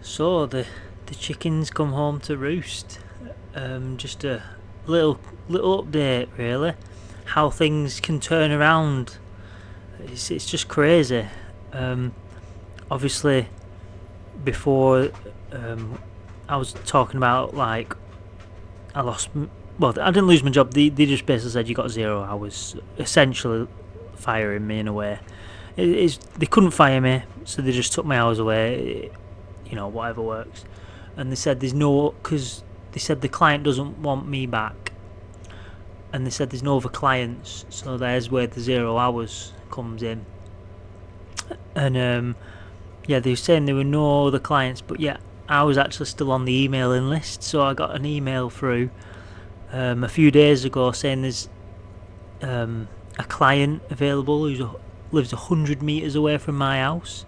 So the chickens come home to roost. Just a little update, really. How things can turn around. It's just crazy. Obviously, before I was talking about like I lost. Well, I didn't lose my job. They just basically said you got 0 hours, essentially firing me in a way. They couldn't fire me, so they just took my hours away. Whatever works. And they said because they said the client doesn't want me back, and they said there's no other clients, so there's where the 0 hours comes in. And they were saying there were no other clients, but yeah, I was actually still on the emailing list, so I got an email through a few days ago saying there's a client available who lives 100 metres away from my house.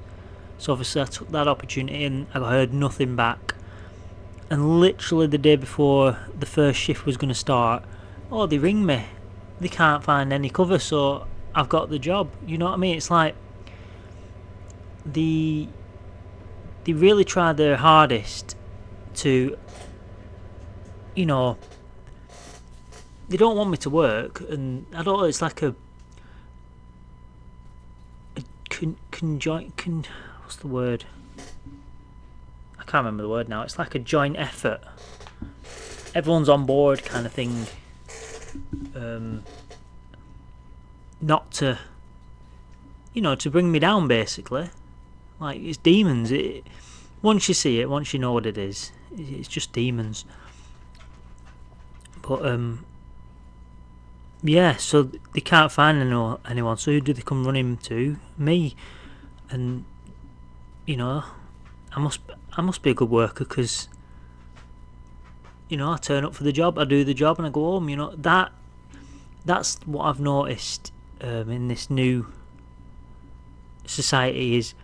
So obviously I took that opportunity and I heard nothing back. And literally the day before the first shift was going to start, they ring me. They can't find any cover, so I've got the job. You know what I mean? It's like they really try their hardest to, they don't want me to work, and I don't know, it's like a conjoint, what's the word? I can't remember the word now. It's like a joint effort. Everyone's on board kind of thing. Not to, to bring me down, basically. Like, it's demons. Once you see it, once you know what it is, it's just demons. But, so they can't find anyone, so who do they come running to? Me. And, I must be a good worker, because, I turn up for the job, I do the job, and I go home. That's what I've noticed in this new society, is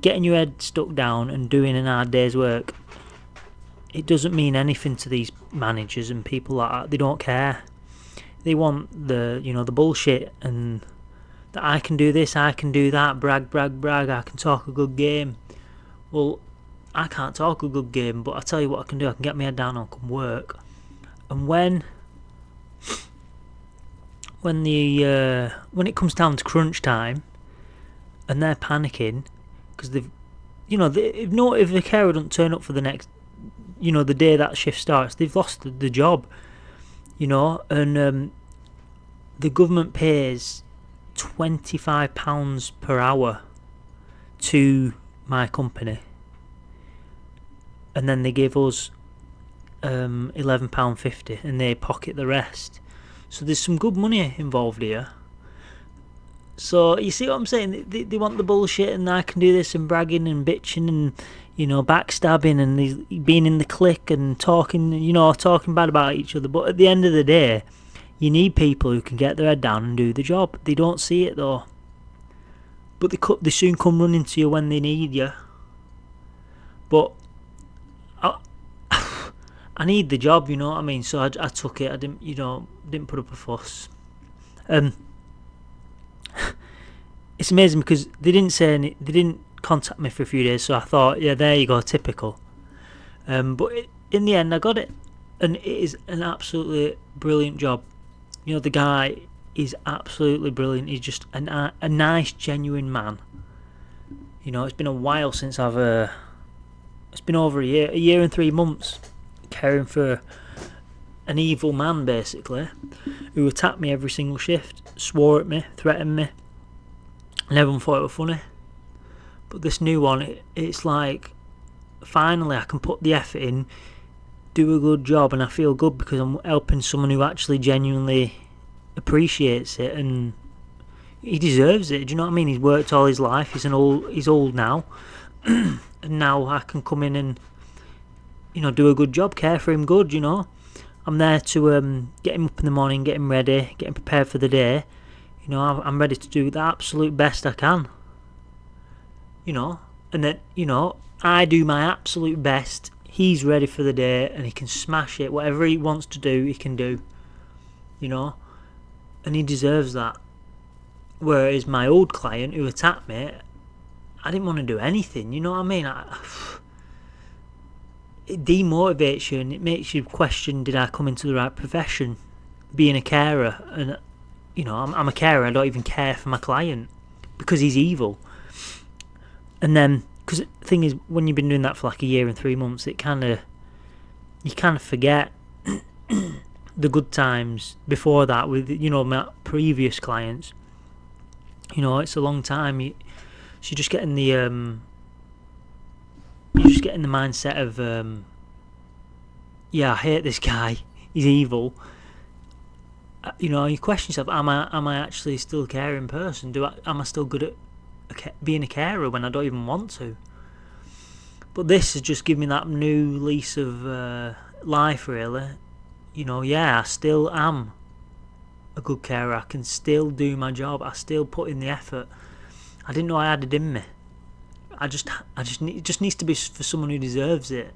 getting your head stuck down and doing an hard day's work. It doesn't mean anything to these managers and people like that. They don't care. They want the bullshit, and that I can do this, I can do that, brag, I can talk a good game. Well, I can't talk a good game, but I tell you what I can do. I can get my head down and come work. And when it comes down to crunch time, and they're panicking because if the carer doesn't turn up for the next, the day that shift starts, they've lost the job. And the government pays £25 per hour to my company, and then they give us £11.50 and they pocket the rest. So there's some good money involved here. So you see what I'm saying? They want the bullshit, and I can do this, and bragging and bitching and backstabbing and being in the clique and talking bad about each other. But at the end of the day, you need people who can get their head down and do the job. They don't see it though, but they soon come running to you when they need you. But I need the job, you know what I mean? So I took it. I didn't put up a fuss. It's amazing because they didn't contact me for a few days, so I thought, yeah, there you go, typical. But in the end, I got it, and it is an absolutely brilliant job. The guy is absolutely brilliant. He's just a nice, genuine man. It's been a while since it's been over a year and 3 months, caring for an evil man, basically, who attacked me every single shift, swore at me, threatened me, and everyone thought it was funny. But this new one, it's like, finally I can put the effort in, do a good job, and I feel good because I'm helping someone who actually genuinely appreciates it, and he deserves it. Do you know what I mean? He's worked all his life. He's old now, and now I can come in and do a good job, care for him good. I'm there to get him up in the morning, get him ready, get him prepared for the day. I'm ready to do the absolute best I can. And then I do my absolute best. He's ready for the day, and he can smash it. Whatever he wants to do, he can do. And he deserves that. Whereas my old client who attacked me, I didn't want to do anything. You know what I mean? it demotivates you and it makes you question, did I come into the right profession? Being a carer, and I'm a carer. I don't even care for my client because he's evil. And then, because the thing is, when you've been doing that for like a year and 3 months, you kind of forget the good times before that with my previous clients. It's a long time. So you're just getting the mindset of I hate this guy. He's evil. You question yourself: Am I actually still a caring person? Am I still good at being a carer when I don't even want to? But this has just given me that new lease of life, really. I still am a good carer. I can still do my job. I still put in the effort. I didn't know I had it in me. It just needs to be for someone who deserves it.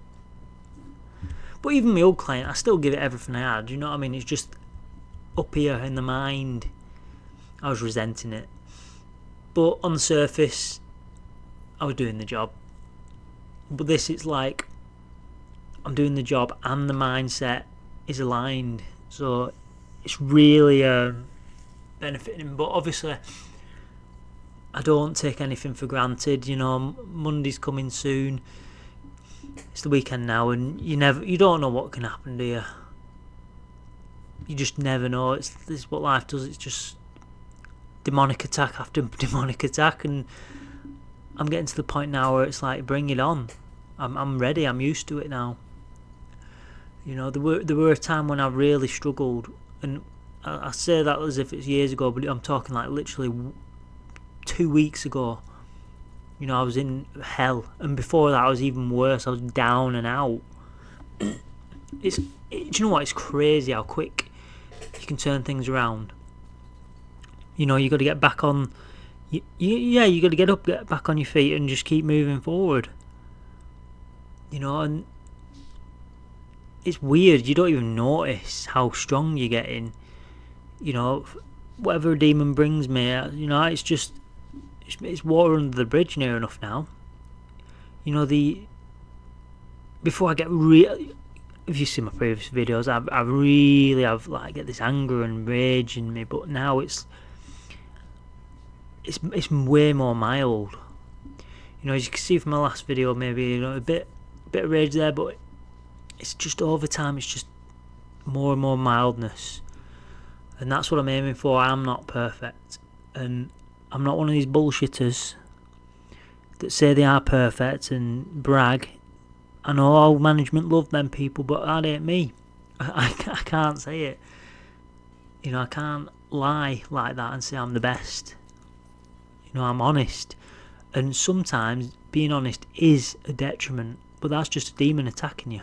But even my old client, I still give it everything I had. You know what I mean? It's just up here in the mind, I was resenting it. But on the surface, I was doing the job. But this, it's like I'm doing the job and the mindset is aligned. So it's really benefiting. But obviously, I don't take anything for granted. Monday's coming soon. It's the weekend now, and you don't know what can happen, do you? You just never know. This is what life does. It's just demonic attack after demonic attack, and I'm getting to the point now where it's like, bring it on. I'm ready. I'm used to it now. There were a time when I really struggled, and I say that as if it's years ago, but I'm talking like literally 2 weeks ago. I was in hell, and before that I was even worse. I was down and out. Do you know what? It's crazy how quick you can turn things around. You got to get back on. You got to get up, get back on your feet, and just keep moving forward. And it's weird. You don't even notice how strong you're getting. Whatever a demon brings me, it's just it's water under the bridge near enough now. Before I get if you see my previous videos, I really have get this anger and rage in me, but now it's way more mild. As you can see from my last video, maybe a bit of rage there, but it's just over time. It's just more and more mildness, and that's what I'm aiming for. I'm not perfect, and I'm not one of these bullshitters that say they are perfect and brag. I know all management love them people, but that ain't me. I can't say it. I can't lie like that and say I'm the best. I'm honest, and sometimes being honest is a detriment, but that's just a demon attacking you.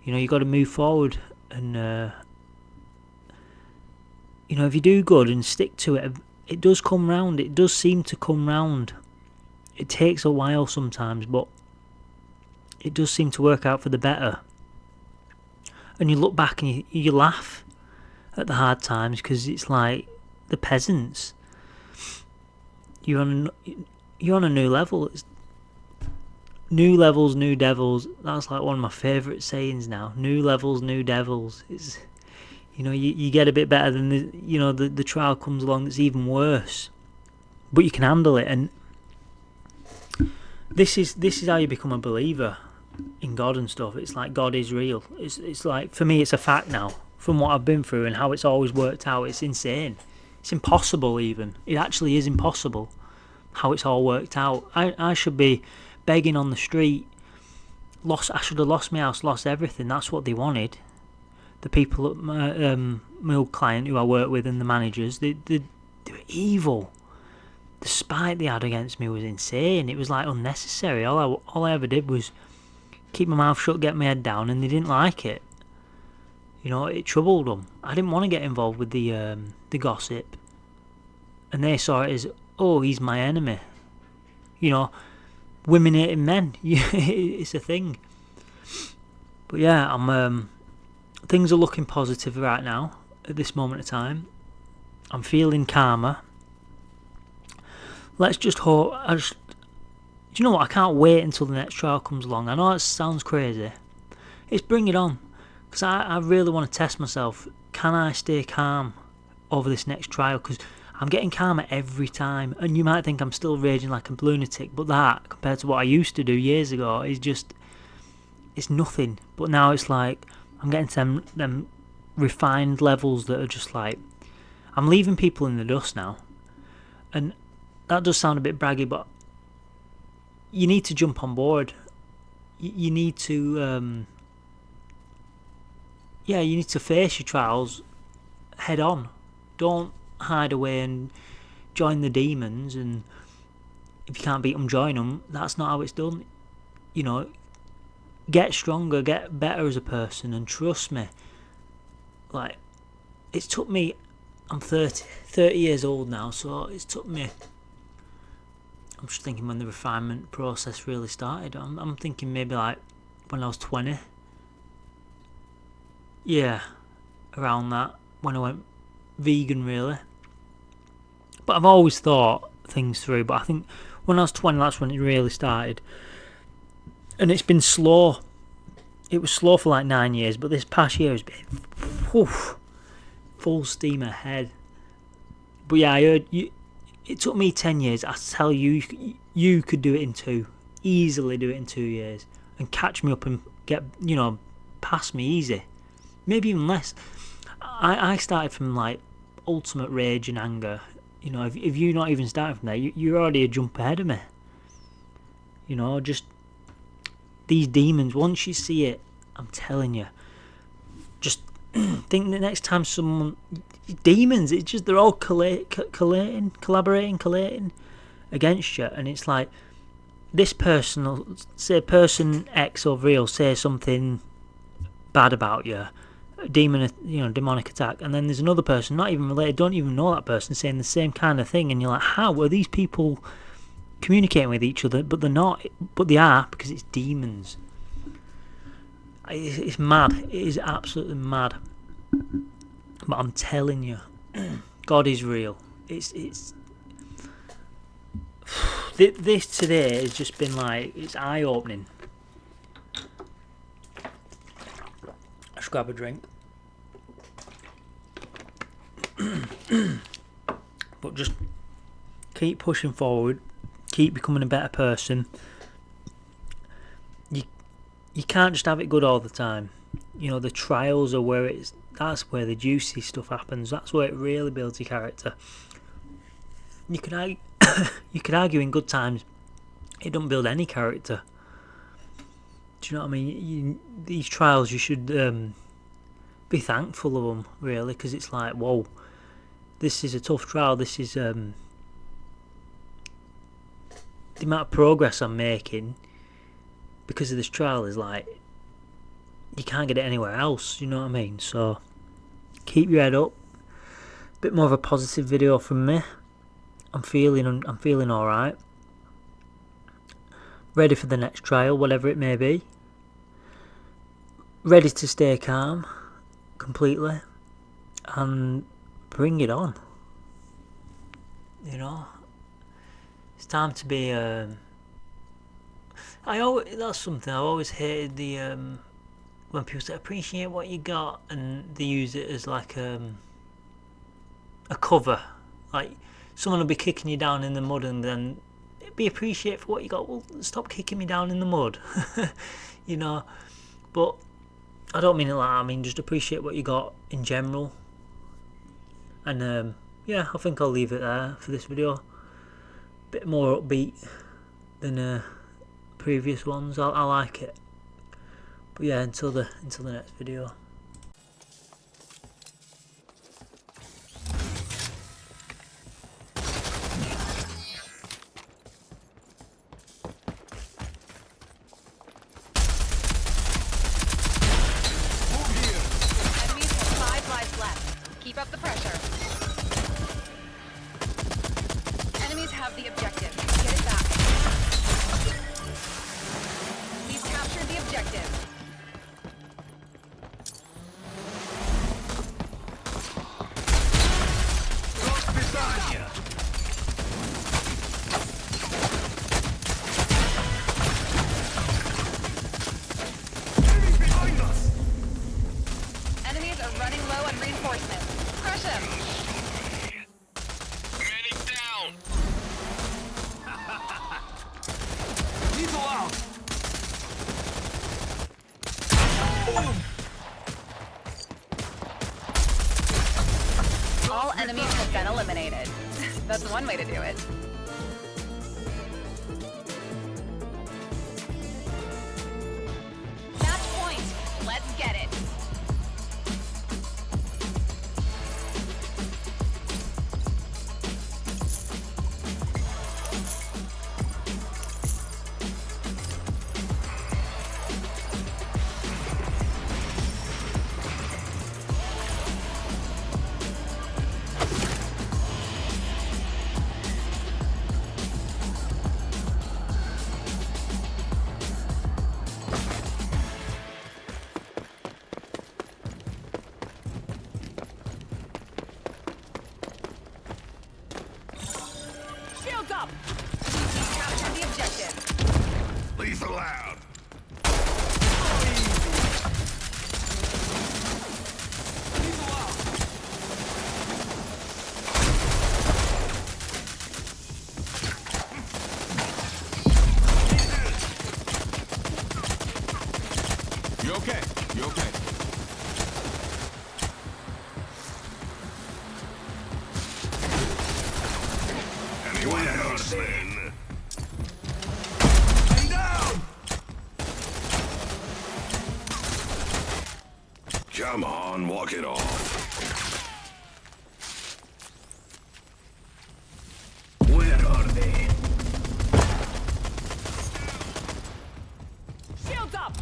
You got to move forward, and if you do good and stick to it, it does come round. It does seem to come round. It takes a while sometimes, but it does seem to work out for the better. And you look back and you laugh at the hard times, because it's like the peasants. You're on a new level. It's new levels, new devils. That's like one of my favourite sayings now. New levels, new devils. It's you get a bit better, than the trial comes along that's even worse, but you can handle it. And this is how you become a believer in God and stuff. It's like God is real. It's like, for me, it's a fact now from what I've been through and how it's always worked out. It's insane. It's impossible. Even it actually is impossible how it's all worked out. I should be begging on the street. I should have lost my house, lost everything. That's what they wanted. The people at my old client who I work with and the managers, they were evil. The spite they had against me was insane. It was like unnecessary. All I ever did was keep my mouth shut, get my head down, and they didn't like it. It troubled them. I didn't want to get involved with the gossip, and they saw it as, oh, he's my enemy. Women hating men. It's a thing. But yeah, things are looking positive right now at this moment of time. I'm feeling calmer. Let's just hope. you know what? I can't wait until the next trial comes along. I know it sounds crazy. It's bring it on. Because I really want to test myself. Can I stay calm over this next trial? Because I'm getting calmer every time. And you might think I'm still raging like a lunatic. But that, compared to what I used to do years ago, is just... it's nothing. But now it's like... I'm getting to them refined levels that are just like... I'm leaving people in the dust now. And that does sound a bit braggy, but... you need to jump on board. You need to... you need to face your trials head on. Don't hide away and join the demons, and if you can't beat them, join them. That's not how it's done. You know, get stronger, get better as a person, and trust me, like, it's took me, I'm 30 years old now, so it's took me, I'm just thinking when the refinement process really started. I'm thinking maybe like when I was 20. Yeah, around that, when I went vegan, really. But I've always thought things through, but I think when I was 20, that's when it really started. And it's been slow. It was slow for like 9 years, but this past year has been full steam ahead. But yeah, I heard you. It took me 10 years. I tell you, you could do it in 2. Easily do it in 2 years. And catch me up and get, past me easy. Maybe even less. I started from like ultimate rage and anger. If you're not even starting from there, you're already a jump ahead of me. Just these demons, once you see it, I'm telling you, just think the next time someone... demons, it's just they're all collaborating against you, and it's like this person, say person X over here, will say something bad about you, demonic attack, and then there's another person, not even related, don't even know that person, saying the same kind of thing, and you're like, how are these people communicating with each other? But they're not, but they are, because it's demons. It's mad. It is absolutely mad. But I'm telling you, God is real. It's this today has just been like, it's eye opening. Let's grab a drink. But just keep pushing forward, keep becoming a better person. You can't just have it good all the time. The trials are where that's where the juicy stuff happens. That's where it really builds your character. You could argue in good times it doesn't build any character. Do you know what I mean? These trials, you should be thankful of them, really, because it's like, whoa, this is a tough trial. This is the amount of progress I'm making because of this trial is like, you can't get it anywhere else, you know what I mean? So keep your head up. Bit more of a positive video from me. I'm feeling alright. Ready for the next trial, whatever it may be. Ready to stay calm completely and bring it on. It's time to be that's something I've always hated, the when people say appreciate what you got, and they use it as like a cover. Like, someone will be kicking you down in the mud and then be appreciated for what you got. Well, stop kicking me down in the mud. But I don't mean it like that. I mean just appreciate what you got in general. And I think I'll leave it there for this video. Bit more upbeat than previous ones. I like it. But yeah, until the next video. Enemies have 5 lives left. Keep up the pressure. Enemies have the objective. Get it back. We've captured the objective. All enemies have been eliminated. That's one way to do it. Match point. Let's get it. Shields up! Capture the objective. Lethal out. You okay? You okay? Anyone else, then? Down! Come on, walk it off. Where are they? Shields up!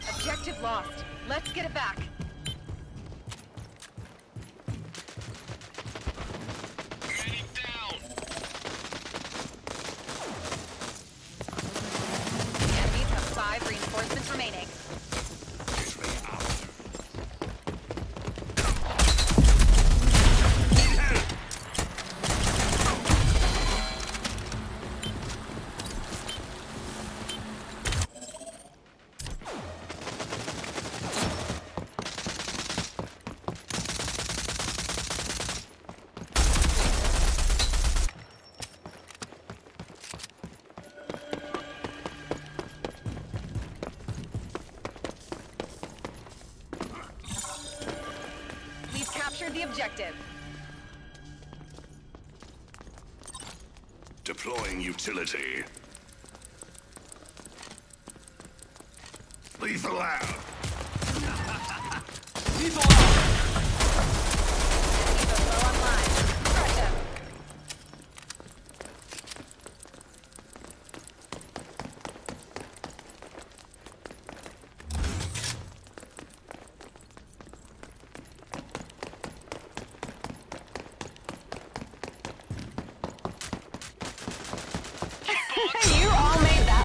Objective lost. Let's get it back. Enemy down! Enemies have 5 reinforcements remaining. Get me out. We've captured the objective. Deploying utility. Lethal out. Lethal out!